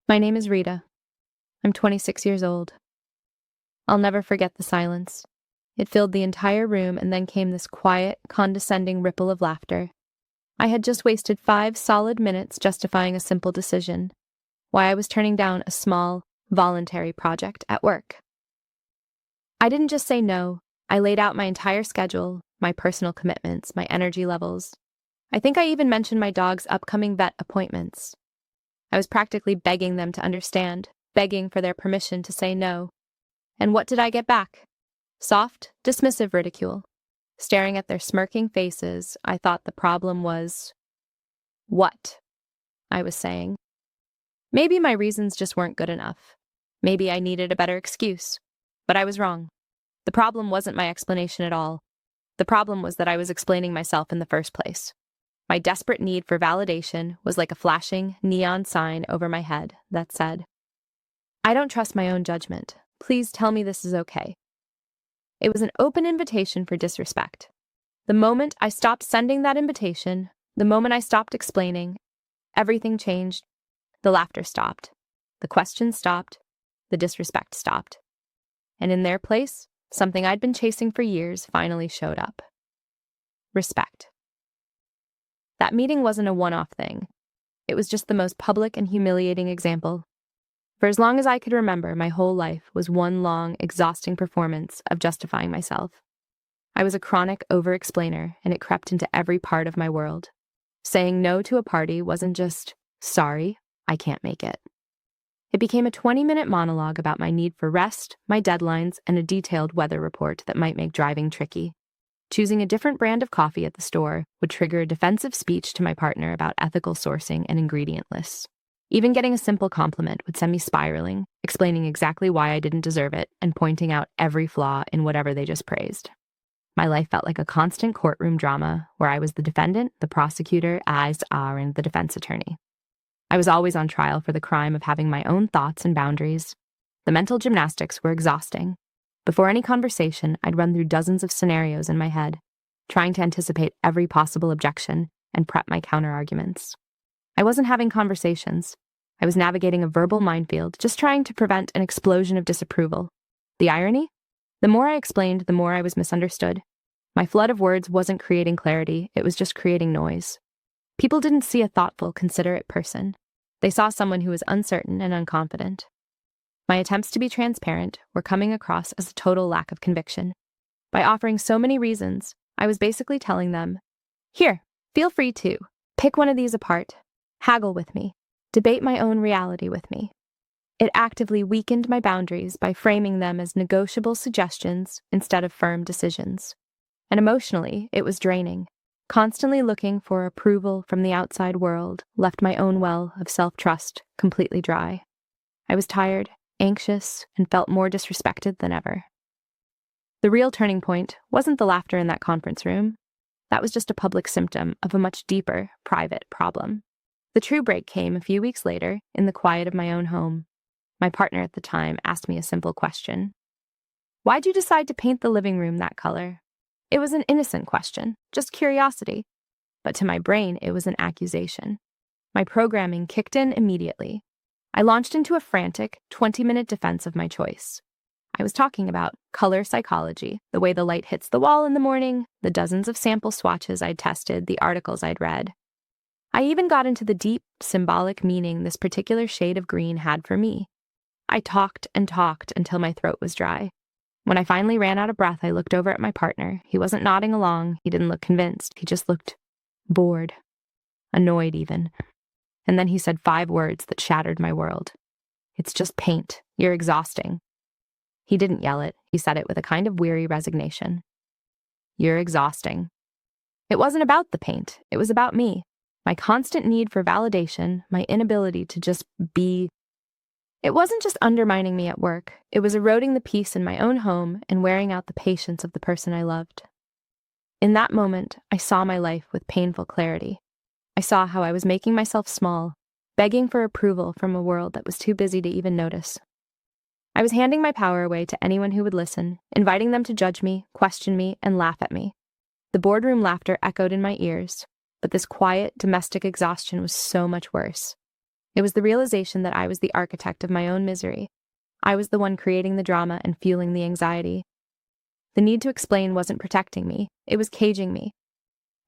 My name is Rita. I'm 26 years old. I'll never forget the silence. It filled the entire room, and then came this quiet, condescending ripple of laughter. I had just wasted 5 solid minutes justifying a simple decision, why I was turning down a small, voluntary project at work. I didn't just say no. I laid out my entire schedule, my personal commitments, my energy levels. I think I even mentioned my dog's upcoming vet appointments. I was practically begging them to understand, begging for their permission to say no. And what did I get back? Soft, dismissive ridicule. Staring at their smirking faces, I thought the problem was... What? I was saying. Maybe my reasons just weren't good enough. Maybe I needed a better excuse. But I was wrong. The problem wasn't my explanation at all. The problem was that I was explaining myself in the first place. My desperate need for validation was like a flashing neon sign over my head that said, "I don't trust my own judgment. Please tell me this is okay." It was an open invitation for disrespect. The moment I stopped sending that invitation, the moment I stopped explaining, everything changed. The laughter stopped. The questions stopped. The disrespect stopped. And in their place, something I'd been chasing for years finally showed up. Respect. That meeting wasn't a one-off thing. It was just the most public and humiliating example. For as long as I could remember, my whole life was one long, exhausting performance of justifying myself. I was a chronic over-explainer, and it crept into every part of my world. Saying no to a party wasn't just, "Sorry, I can't make it." It became a 20-minute monologue about my need for rest, my deadlines, and a detailed weather report that might make driving tricky. Choosing a different brand of coffee at the store would trigger a defensive speech to my partner about ethical sourcing and ingredient lists. Even getting a simple compliment would send me spiraling, explaining exactly why I didn't deserve it and pointing out every flaw in whatever they just praised. My life felt like a constant courtroom drama where I was the defendant, the prosecutor, and the defense attorney. I was always on trial for the crime of having my own thoughts and boundaries. The mental gymnastics were exhausting. Before any conversation, I'd run through dozens of scenarios in my head, trying to anticipate every possible objection and prep my counterarguments. I wasn't having conversations. I was navigating a verbal minefield, just trying to prevent an explosion of disapproval. The irony? The more I explained, the more I was misunderstood. My flood of words wasn't creating clarity, it was just creating noise. People didn't see a thoughtful, considerate person. They saw someone who was uncertain and unconfident. My attempts to be transparent were coming across as a total lack of conviction. By offering so many reasons, I was basically telling them, "Here, feel free to. Pick one of these apart. Haggle with me. Debate my own reality with me." It actively weakened my boundaries by framing them as negotiable suggestions instead of firm decisions. And emotionally, it was draining. Constantly looking for approval from the outside world left my own well of self-trust completely dry. I was tired, anxious, and felt more disrespected than ever. The real turning point wasn't the laughter in that conference room. That was just a public symptom of a much deeper, private problem. The true break came a few weeks later in the quiet of my own home. My partner at the time asked me a simple question. "Why'd you decide to paint the living room that color?" It was an innocent question, just curiosity. But to my brain, it was an accusation. My programming kicked in immediately. I launched into a frantic, 20-minute defense of my choice. I was talking about color psychology, the way the light hits the wall in the morning, the dozens of sample swatches I'd tested, the articles I'd read. I even got into the deep, symbolic meaning this particular shade of green had for me. I talked and talked until my throat was dry. When I finally ran out of breath, I looked over at my partner. He wasn't nodding along. He didn't look convinced. He just looked bored, annoyed even. And then he said 5 words that shattered my world. "It's just paint. You're exhausting." He didn't yell it. He said it with a kind of weary resignation. "You're exhausting." It wasn't about the paint. It was about me. My constant need for validation, my inability to just be. It wasn't just undermining me at work. It was eroding the peace in my own home and wearing out the patience of the person I loved. In that moment, I saw my life with painful clarity. I saw how I was making myself small, begging for approval from a world that was too busy to even notice. I was handing my power away to anyone who would listen, inviting them to judge me, question me, and laugh at me. The boardroom laughter echoed in my ears, but this quiet, domestic exhaustion was so much worse. It was the realization that I was the architect of my own misery. I was the one creating the drama and fueling the anxiety. The need to explain wasn't protecting me, it was caging me.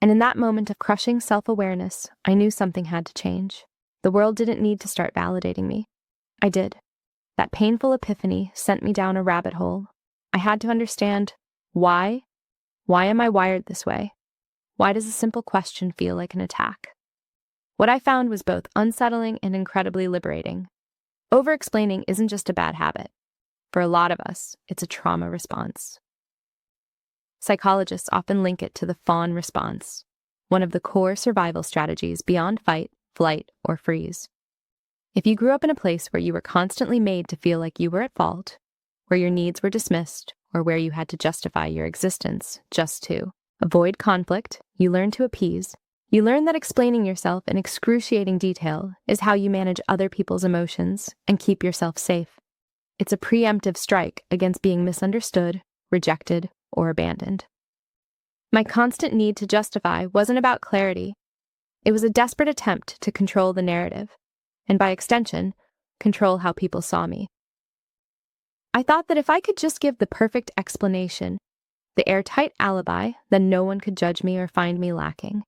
And in that moment of crushing self-awareness, I knew something had to change. The world didn't need to start validating me. I did. That painful epiphany sent me down a rabbit hole. I had to understand why. Why am I wired this way? Why does a simple question feel like an attack? What I found was both unsettling and incredibly liberating. Over-explaining isn't just a bad habit. For a lot of us, it's a trauma response. Psychologists often link it to the fawn response, one of the core survival strategies beyond fight, flight, or freeze. If you grew up in a place where you were constantly made to feel like you were at fault, where your needs were dismissed, or where you had to justify your existence just to avoid conflict, you learn to appease. You learn that explaining yourself in excruciating detail is how you manage other people's emotions and keep yourself safe. It's a preemptive strike against being misunderstood, rejected, or abandoned. My constant need to justify wasn't about clarity. It was a desperate attempt to control the narrative, and by extension, control how people saw me. I thought that if I could just give the perfect explanation, the airtight alibi, then no one could judge me or find me lacking.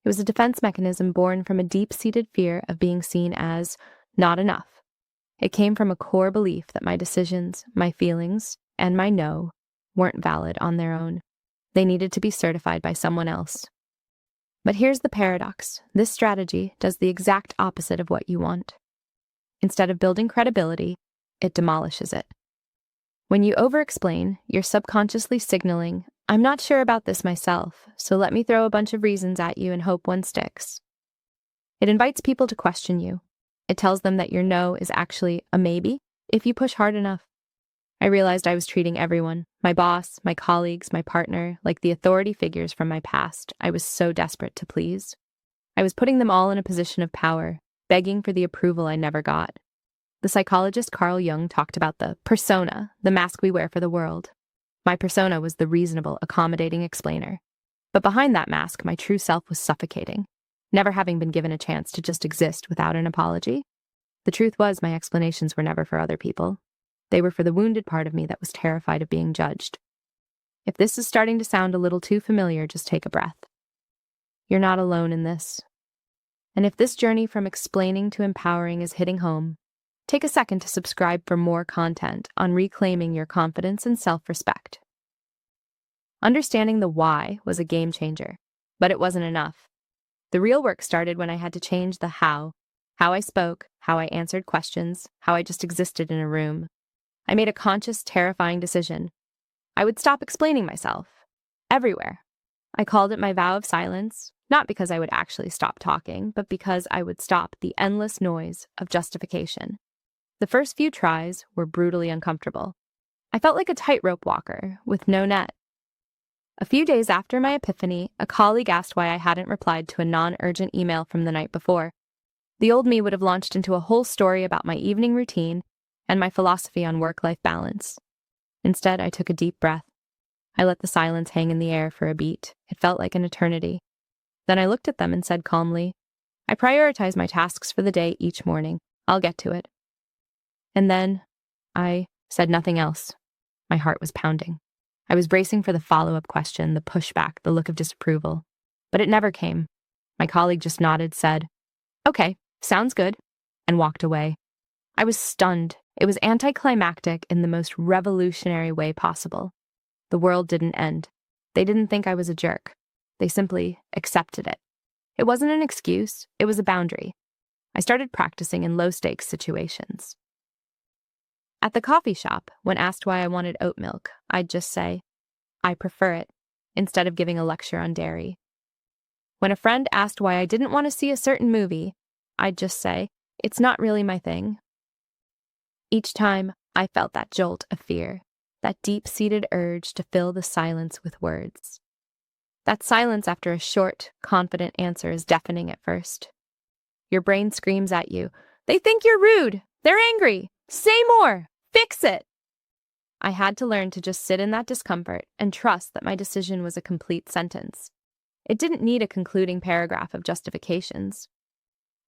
It was a defense mechanism born from a deep-seated fear of being seen as not enough. It came from a core belief that my decisions, my feelings, and my no weren't valid on their own. They needed to be certified by someone else. But here's the paradox. This strategy does the exact opposite of what you want. Instead of building credibility, it demolishes it. When you over-explain, you're subconsciously signaling, I'm not sure about this myself, so let me throw a bunch of reasons at you and hope one sticks. It invites people to question you. It tells them that your no is actually a maybe if you push hard enough. I realized I was treating everyone, my boss, my colleagues, my partner, like the authority figures from my past I was so desperate to please. I was putting them all in a position of power, begging for the approval I never got. The psychologist Carl Jung talked about the persona, the mask we wear for the world. My persona was the reasonable, accommodating explainer. But behind that mask, my true self was suffocating, never having been given a chance to just exist without an apology. The truth was my explanations were never for other people. They were for the wounded part of me that was terrified of being judged. If this is starting to sound a little too familiar, just take a breath. You're not alone in this. And if this journey from explaining to empowering is hitting home, take a second to subscribe for more content on reclaiming your confidence and self-respect. Understanding the why was a game changer, but it wasn't enough. The real work started when I had to change the how I spoke, how I answered questions, how I just existed in a room. I made a conscious, terrifying decision. I would stop explaining myself. Everywhere. I called it my vow of silence, not because I would actually stop talking, but because I would stop the endless noise of justification. The first few tries were brutally uncomfortable. I felt like a tightrope walker with no net. A few days after my epiphany, a colleague asked why I hadn't replied to a non-urgent email from the night before. The old me would have launched into a whole story about my evening routine and my philosophy on work-life balance. Instead, I took a deep breath. I let the silence hang in the air for a beat. It felt like an eternity. Then I looked at them and said calmly, I prioritize my tasks for the day each morning. I'll get to it. And then I said nothing else. My heart was pounding. I was bracing for the follow-up question, the pushback, the look of disapproval. But it never came. My colleague just nodded, said, Okay, sounds good, and walked away. I was stunned. It was anticlimactic in the most revolutionary way possible. The world didn't end. They didn't think I was a jerk. They simply accepted it. It wasn't an excuse. It was a boundary. I started practicing in low-stakes situations. At the coffee shop, when asked why I wanted oat milk, I'd just say, I prefer it, instead of giving a lecture on dairy. When a friend asked why I didn't want to see a certain movie, I'd just say, it's not really my thing. Each time, I felt that jolt of fear, that deep-seated urge to fill the silence with words. That silence after a short, confident answer is deafening at first. Your brain screams at you, they think you're rude, they're angry, say more, fix it. I had to learn to just sit in that discomfort and trust that my decision was a complete sentence. It didn't need a concluding paragraph of justifications.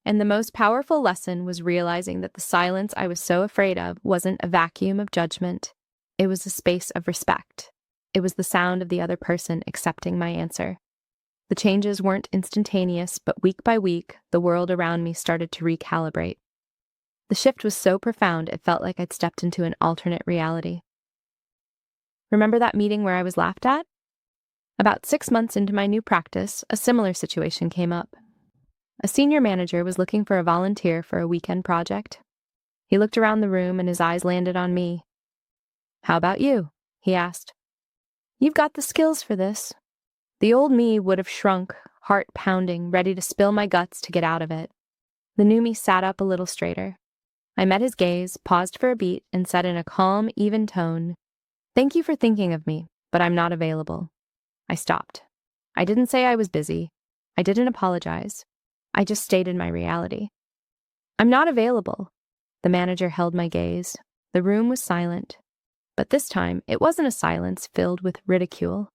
And the most powerful lesson was realizing that the silence I was so afraid of wasn't a vacuum of judgment. It was a space of respect. It was the sound of the other person accepting my answer. The changes weren't instantaneous, but week by week, the world around me started to recalibrate. The shift was so profound, it felt like I'd stepped into an alternate reality. Remember that meeting where I was laughed at? About 6 months into my new practice, a similar situation came up. A senior manager was looking for a volunteer for a weekend project. He looked around the room and his eyes landed on me. "How about you?" he asked. "You've got the skills for this." The old me would have shrunk, heart pounding, ready to spill my guts to get out of it. The new me sat up a little straighter. I met his gaze, paused for a beat, and said in a calm, even tone, "Thank you for thinking of me, but I'm not available." I stopped. I didn't say I was busy. I didn't apologize. I just stated my reality. "I'm not available." The manager held my gaze. The room was silent. But this time, it wasn't a silence filled with ridicule.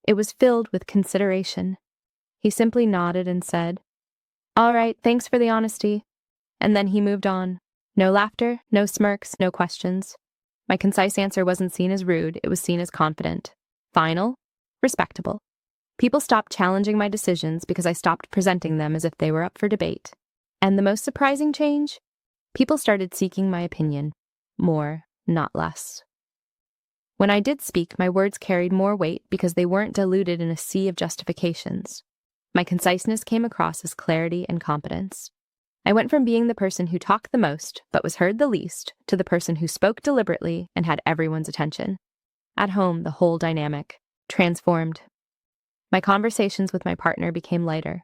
It was filled with consideration. He simply nodded and said, "All right, thanks for the honesty." And then he moved on. No laughter, no smirks, no questions. My concise answer wasn't seen as rude, it was seen as confident. Final, respectable. People stopped challenging my decisions because I stopped presenting them as if they were up for debate. And the most surprising change? People started seeking my opinion. More, not less. When I did speak, my words carried more weight because they weren't diluted in a sea of justifications. My conciseness came across as clarity and competence. I went from being the person who talked the most, but was heard the least, to the person who spoke deliberately and had everyone's attention. At home, the whole dynamic transformed. My conversations with my partner became lighter.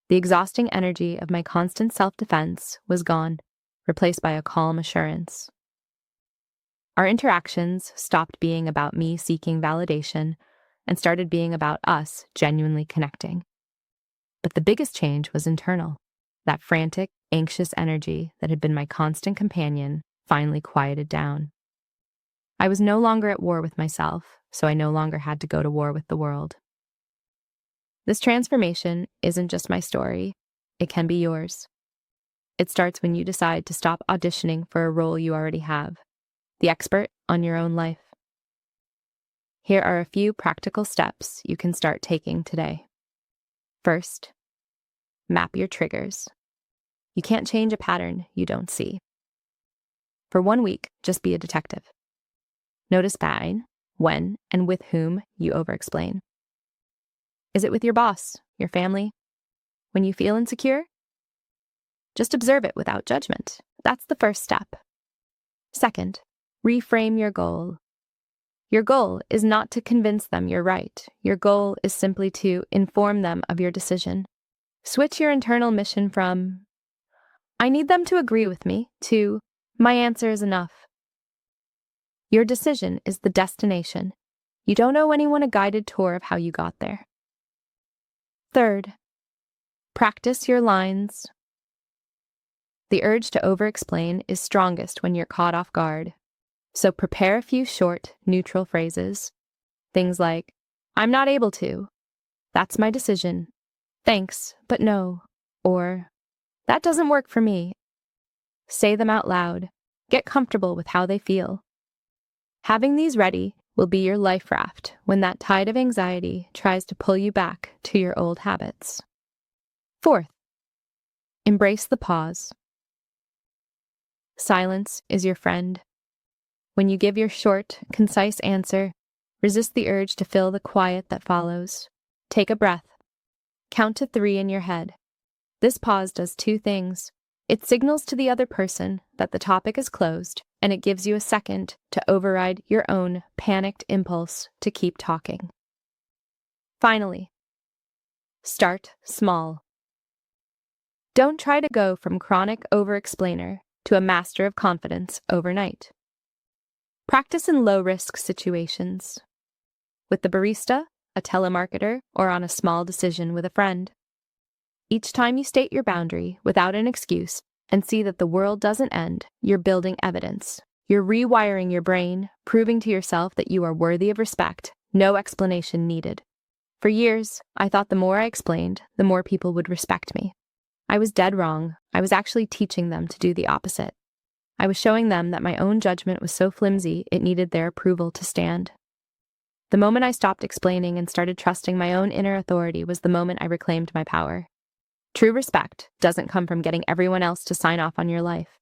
The exhausting energy of my constant self-defense was gone, replaced by a calm assurance. Our interactions stopped being about me seeking validation and started being about us genuinely connecting. But the biggest change was internal. That frantic, anxious energy that had been my constant companion finally quieted down. I was no longer at war with myself, so I no longer had to go to war with the world. This transformation isn't just my story, it can be yours. It starts when you decide to stop auditioning for a role you already have, the expert on your own life. Here are a few practical steps you can start taking today. First, map your triggers. You can't change a pattern you don't see. For 1 week, just be a detective. Notice when, and with whom you overexplain. Is it with your boss, your family? When you feel insecure? Just observe it without judgment. That's the first step. Second, reframe your goal. Your goal is not to convince them you're right. Your goal is simply to inform them of your decision. Switch your internal mission from, "I need them to agree with me," to, "My answer is enough." Your decision is the destination. You don't owe anyone a guided tour of how you got there. Third, practice your lines. The urge to over-explain is strongest when you're caught off guard. So prepare a few short, neutral phrases. Things like, "I'm not able to," "That's my decision," "Thanks, but no," or "That doesn't work for me." Say them out loud. Get comfortable with how they feel. Having these ready will be your life raft when that tide of anxiety tries to pull you back to your old habits. Fourth, embrace the pause. Silence is your friend. When you give your short, concise answer, resist the urge to fill the quiet that follows. Take a breath. Count to 3 in your head. This pause does 2 things. It signals to the other person that the topic is closed, and it gives you a second to override your own panicked impulse to keep talking. Finally, start small. Don't try to go from chronic over-explainer to a master of confidence overnight. Practice in low-risk situations. With the barista, a telemarketer, or on a small decision with a friend. Each time you state your boundary without an excuse and see that the world doesn't end, you're building evidence. You're rewiring your brain, proving to yourself that you are worthy of respect, no explanation needed. For years, I thought the more I explained, the more people would respect me. I was dead wrong. I was actually teaching them to do the opposite. I was showing them that my own judgment was so flimsy it needed their approval to stand. The moment I stopped explaining and started trusting my own inner authority was the moment I reclaimed my power. True respect doesn't come from getting everyone else to sign off on your life.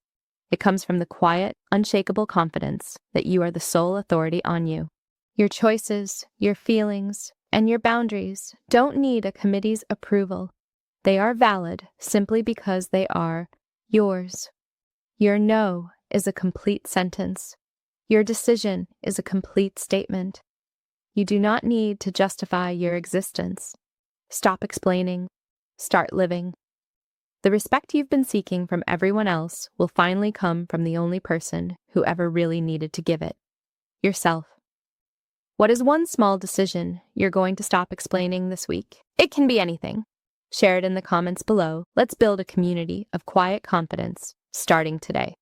It comes from the quiet, unshakable confidence that you are the sole authority on you. Your choices, your feelings, and your boundaries don't need a committee's approval. They are valid simply because they are yours. Your no is a complete sentence. Your decision is a complete statement. You do not need to justify your existence. Stop explaining. Start living. The respect you've been seeking from everyone else will finally come from the only person who ever really needed to give it: yourself. What is one small decision you're going to stop explaining this week? It can be anything. Share it in the comments below. Let's build a community of quiet confidence starting today.